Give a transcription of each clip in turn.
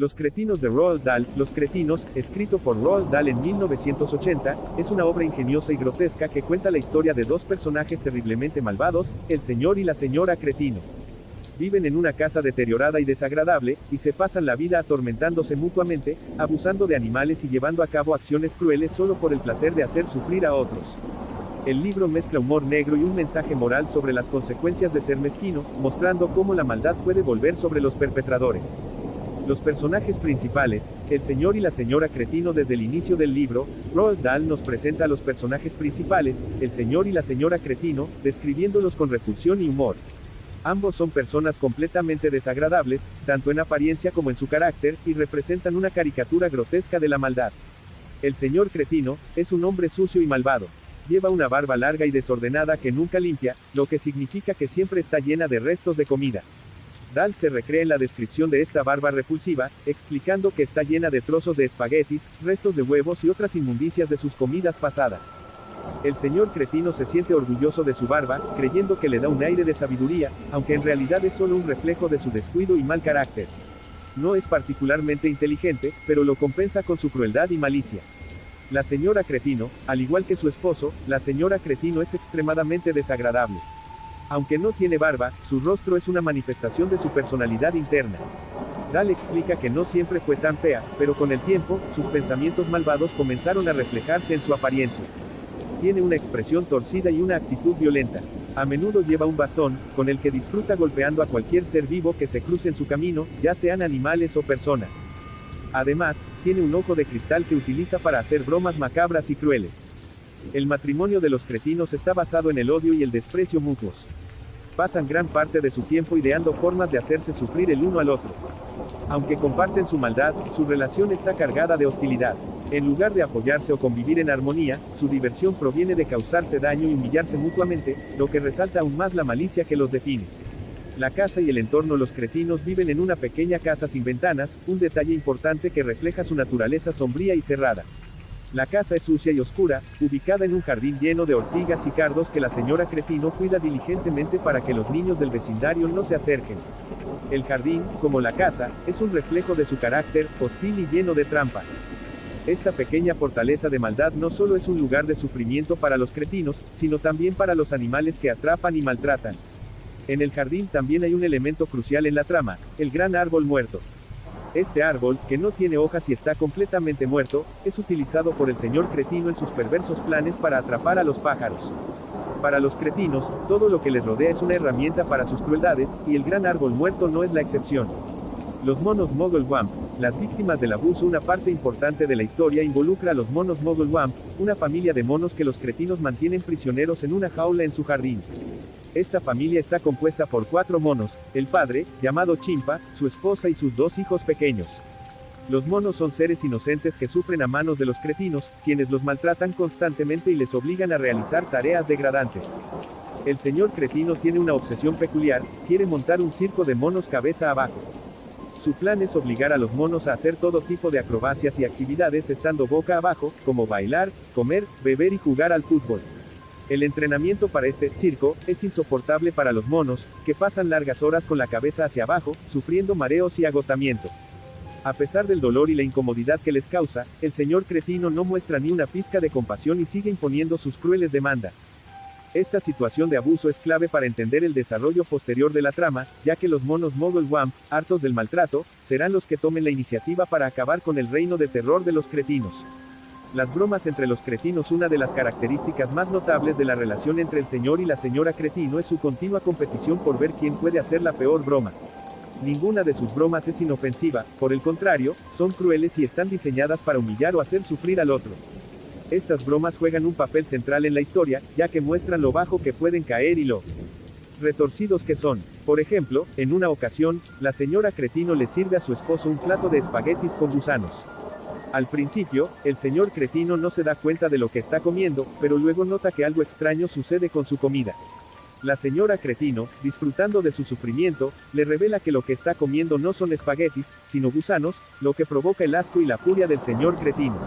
Los cretinos de Roald Dahl. Los cretinos, escrito por Roald Dahl en 1980, es una obra ingeniosa y grotesca que cuenta la historia de dos personajes terriblemente malvados, el señor y la señora Cretino. Viven en una casa deteriorada y desagradable, y se pasan la vida atormentándose mutuamente, abusando de animales y llevando a cabo acciones crueles solo por el placer de hacer sufrir a otros. El libro mezcla humor negro y un mensaje moral sobre las consecuencias de ser mezquino, mostrando cómo la maldad puede volver sobre los perpetradores. Los personajes principales, el señor y la señora Cretino. Desde el inicio del libro, Roald Dahl nos presenta a los personajes principales, el señor y la señora Cretino, describiéndolos con repulsión y humor. Ambos son personas completamente desagradables, tanto en apariencia como en su carácter, y representan una caricatura grotesca de la maldad. El señor Cretino es un hombre sucio y malvado. Lleva una barba larga y desordenada que nunca limpia, lo que significa que siempre está llena de restos de comida. Dahl se recrea en la descripción de esta barba repulsiva, explicando que está llena de trozos de espaguetis, restos de huevos y otras inmundicias de sus comidas pasadas. El señor Cretino se siente orgulloso de su barba, creyendo que le da un aire de sabiduría, aunque en realidad es solo un reflejo de su descuido y mal carácter. No es particularmente inteligente, pero lo compensa con su crueldad y malicia. La señora Cretino, al igual que su esposo, la señora Cretino es extremadamente desagradable. Aunque no tiene barba, su rostro es una manifestación de su personalidad interna. Dahl explica que no siempre fue tan fea, pero con el tiempo, sus pensamientos malvados comenzaron a reflejarse en su apariencia. Tiene una expresión torcida y una actitud violenta. A menudo lleva un bastón, con el que disfruta golpeando a cualquier ser vivo que se cruce en su camino, ya sean animales o personas. Además, tiene un ojo de cristal que utiliza para hacer bromas macabras y crueles. El matrimonio de los cretinos está basado en el odio y el desprecio mutuos. Pasan gran parte de su tiempo ideando formas de hacerse sufrir el uno al otro. Aunque comparten su maldad, su relación está cargada de hostilidad. En lugar de apoyarse o convivir en armonía, su diversión proviene de causarse daño y humillarse mutuamente, lo que resalta aún más la malicia que los define. La casa y el entorno. Los cretinos viven en una pequeña casa sin ventanas, un detalle importante que refleja su naturaleza sombría y cerrada. La casa es sucia y oscura, ubicada en un jardín lleno de ortigas y cardos que la señora Cretino cuida diligentemente para que los niños del vecindario no se acerquen. El jardín, como la casa, es un reflejo de su carácter, hostil y lleno de trampas. Esta pequeña fortaleza de maldad no solo es un lugar de sufrimiento para los cretinos, sino también para los animales que atrapan y maltratan. En el jardín también hay un elemento crucial en la trama, el gran árbol muerto. Este árbol, que no tiene hojas y está completamente muerto, es utilizado por el señor Cretino en sus perversos planes para atrapar a los pájaros. Para los cretinos, todo lo que les rodea es una herramienta para sus crueldades, y el gran árbol muerto no es la excepción. Los monos Muggle-Wamp, las víctimas del abuso. Una parte importante de la historia involucra a los monos Muggle-Wamp, una familia de monos que los cretinos mantienen prisioneros en una jaula en su jardín. Esta familia está compuesta por 4 monos, el padre, llamado Chimpa, su esposa y sus 2 hijos pequeños. Los monos son seres inocentes que sufren a manos de los cretinos, quienes los maltratan constantemente y les obligan a realizar tareas degradantes. El señor Cretino tiene una obsesión peculiar, quiere montar un circo de monos cabeza abajo. Su plan es obligar a los monos a hacer todo tipo de acrobacias y actividades estando boca abajo, como bailar, comer, beber y jugar al fútbol. El entrenamiento para este circo es insoportable para los monos, que pasan largas horas con la cabeza hacia abajo, sufriendo mareos y agotamiento. A pesar del dolor y la incomodidad que les causa, el señor Cretino no muestra ni una pizca de compasión y sigue imponiendo sus crueles demandas. Esta situación de abuso es clave para entender el desarrollo posterior de la trama, ya que los monos Muggle-Wamp, hartos del maltrato, serán los que tomen la iniciativa para acabar con el reino de terror de los cretinos. Las bromas entre los cretinos. Una de las características más notables de la relación entre el señor y la señora Cretino es su continua competición por ver quién puede hacer la peor broma. Ninguna de sus bromas es inofensiva, por el contrario, son crueles y están diseñadas para humillar o hacer sufrir al otro. Estas bromas juegan un papel central en la historia, ya que muestran lo bajo que pueden caer y lo retorcidos que son. Por ejemplo, en una ocasión, la señora Cretino le sirve a su esposo un plato de espaguetis con gusanos. Al principio, el señor Cretino no se da cuenta de lo que está comiendo, pero luego nota que algo extraño sucede con su comida. La señora Cretino, disfrutando de su sufrimiento, le revela que lo que está comiendo no son espaguetis, sino gusanos, lo que provoca el asco y la furia del señor Cretino.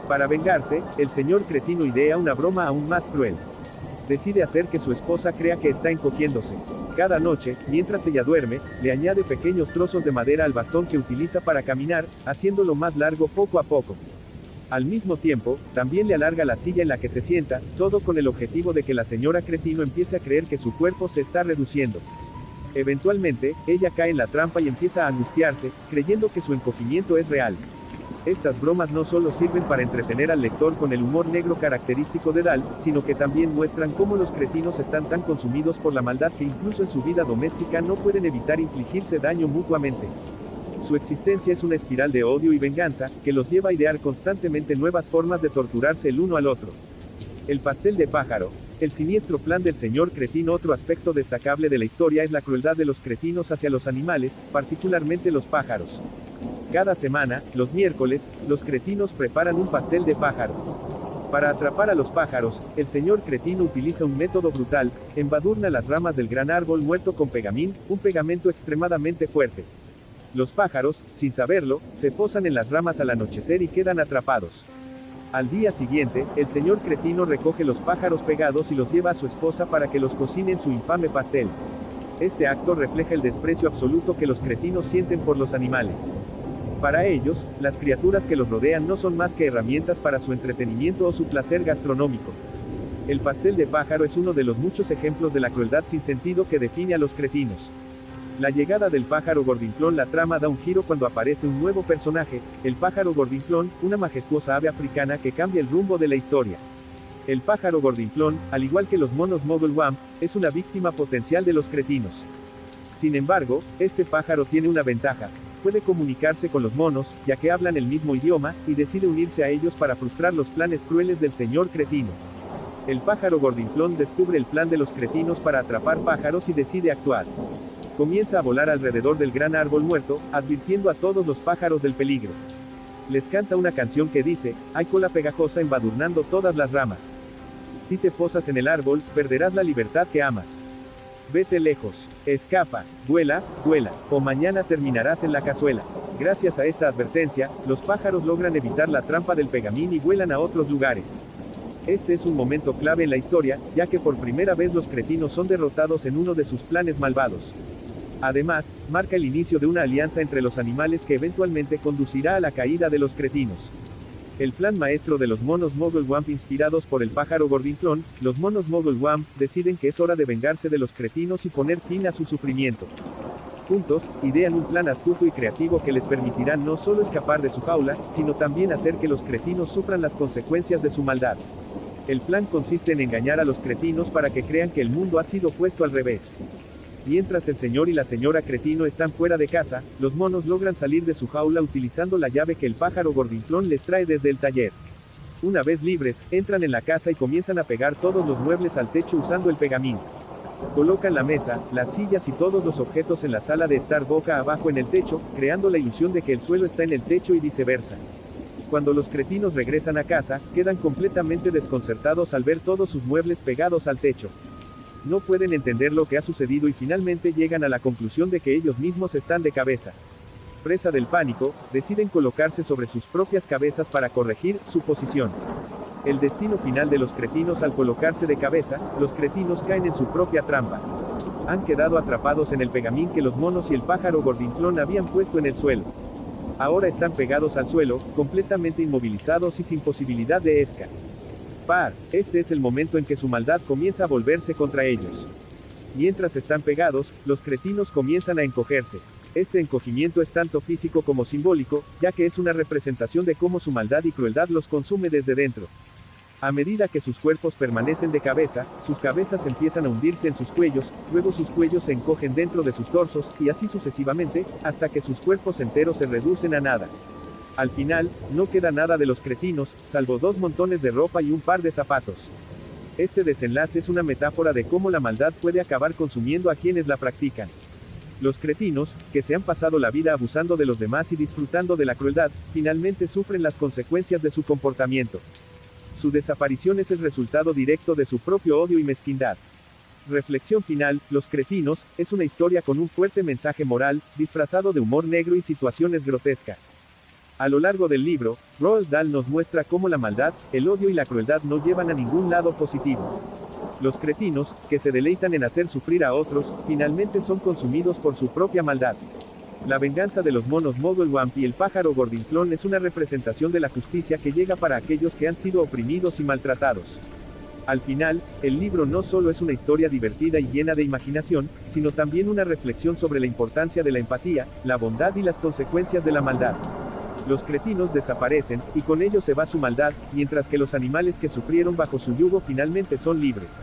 Para vengarse, el señor Cretino idea una broma aún más cruel. Decide hacer que su esposa crea que está encogiéndose. Cada noche, mientras ella duerme, le añade pequeños trozos de madera al bastón que utiliza para caminar, haciéndolo más largo poco a poco. Al mismo tiempo, también le alarga la silla en la que se sienta, todo con el objetivo de que la señora Cretino empiece a creer que su cuerpo se está reduciendo. Eventualmente, ella cae en la trampa y empieza a angustiarse, creyendo que su encogimiento es real. Estas bromas no solo sirven para entretener al lector con el humor negro característico de Dahl, sino que también muestran cómo los cretinos están tan consumidos por la maldad que incluso en su vida doméstica no pueden evitar infligirse daño mutuamente. Su existencia es una espiral de odio y venganza, que los lleva a idear constantemente nuevas formas de torturarse el uno al otro. El pastel de pájaro. El siniestro plan del señor cretino. Otro aspecto destacable de la historia es la crueldad de los cretinos hacia los animales, particularmente los pájaros. Cada semana, los miércoles, los cretinos preparan un pastel de pájaro. Para atrapar a los pájaros, el señor cretino utiliza un método brutal: embadurna las ramas del gran árbol muerto con pegamín, un pegamento extremadamente fuerte. Los pájaros, sin saberlo, se posan en las ramas al anochecer y quedan atrapados. Al día siguiente, el señor cretino recoge los pájaros pegados y los lleva a su esposa para que los cocine en su infame pastel. Este acto refleja el desprecio absoluto que los cretinos sienten por los animales. Para ellos, las criaturas que los rodean no son más que herramientas para su entretenimiento o su placer gastronómico. El pastel de pájaro es uno de los muchos ejemplos de la crueldad sin sentido que define a los cretinos. La llegada del pájaro gordinflón. La trama da un giro cuando aparece un nuevo personaje, el pájaro gordinflón, una majestuosa ave africana que cambia el rumbo de la historia. El pájaro gordinflón, al igual que los monos Mogulwamp, es una víctima potencial de los cretinos. Sin embargo, este pájaro tiene una ventaja: puede comunicarse con los monos, ya que hablan el mismo idioma, y decide unirse a ellos para frustrar los planes crueles del señor cretino. El pájaro gordinflón descubre el plan de los cretinos para atrapar pájaros y decide actuar. Comienza a volar alrededor del gran árbol muerto, advirtiendo a todos los pájaros del peligro. Les canta una canción que dice: hay cola pegajosa embadurnando todas las ramas. Si te posas en el árbol, perderás la libertad que amas. Vete lejos, escapa, vuela, vuela, o mañana terminarás en la cazuela. Gracias a esta advertencia, los pájaros logran evitar la trampa del pegamín y vuelan a otros lugares. Este es un momento clave en la historia, ya que por primera vez los cretinos son derrotados en uno de sus planes malvados. Además, marca el inicio de una alianza entre los animales que eventualmente conducirá a la caída de los cretinos. El plan maestro de los monos Mogulwamp. Inspirados por el pájaro gordinflón, los monos Mogulwamp deciden que es hora de vengarse de los cretinos y poner fin a su sufrimiento. Juntos, idean un plan astuto y creativo que les permitirá no solo escapar de su jaula, sino también hacer que los cretinos sufran las consecuencias de su maldad. El plan consiste en engañar a los cretinos para que crean que el mundo ha sido puesto al revés. Mientras el señor y la señora cretino están fuera de casa, los monos logran salir de su jaula utilizando la llave que el pájaro gordinflón les trae desde el taller. Una vez libres, entran en la casa y comienzan a pegar todos los muebles al techo usando el pegamín. Colocan la mesa, las sillas y todos los objetos en la sala de estar boca abajo en el techo, creando la ilusión de que el suelo está en el techo y viceversa. Cuando los cretinos regresan a casa, quedan completamente desconcertados al ver todos sus muebles pegados al techo. No pueden entender lo que ha sucedido y finalmente llegan a la conclusión de que ellos mismos están de cabeza. Presa del pánico, deciden colocarse sobre sus propias cabezas para corregir su posición. El destino final de los cretinos: al colocarse de cabeza, los cretinos caen en su propia trampa. Han quedado atrapados en el pegamín que los monos y el pájaro gordinflón habían puesto en el suelo. Ahora están pegados al suelo, completamente inmovilizados y sin posibilidad de escape. Este es el momento en que su maldad comienza a volverse contra ellos. Mientras están pegados, los cretinos comienzan a encogerse. Este encogimiento es tanto físico como simbólico, ya que es una representación de cómo su maldad y crueldad los consume desde dentro. A medida que sus cuerpos permanecen de cabeza, sus cabezas empiezan a hundirse en sus cuellos, luego sus cuellos se encogen dentro de sus torsos, y así sucesivamente, hasta que sus cuerpos enteros se reducen a nada. Al final, no queda nada de los cretinos, salvo 2 montones de ropa y un par de zapatos. Este desenlace es una metáfora de cómo la maldad puede acabar consumiendo a quienes la practican. Los cretinos, que se han pasado la vida abusando de los demás y disfrutando de la crueldad, finalmente sufren las consecuencias de su comportamiento. Su desaparición es el resultado directo de su propio odio y mezquindad. Reflexión final: Los cretinos, es una historia con un fuerte mensaje moral, disfrazado de humor negro y situaciones grotescas. A lo largo del libro, Roald Dahl nos muestra cómo la maldad, el odio y la crueldad no llevan a ningún lado positivo. Los cretinos, que se deleitan en hacer sufrir a otros, finalmente son consumidos por su propia maldad. La venganza de los monos Mogolwamp y el pájaro Gordinflón es una representación de la justicia que llega para aquellos que han sido oprimidos y maltratados. Al final, el libro no solo es una historia divertida y llena de imaginación, sino también una reflexión sobre la importancia de la empatía, la bondad y las consecuencias de la maldad. Los cretinos desaparecen, y con ello se va su maldad, mientras que los animales que sufrieron bajo su yugo finalmente son libres.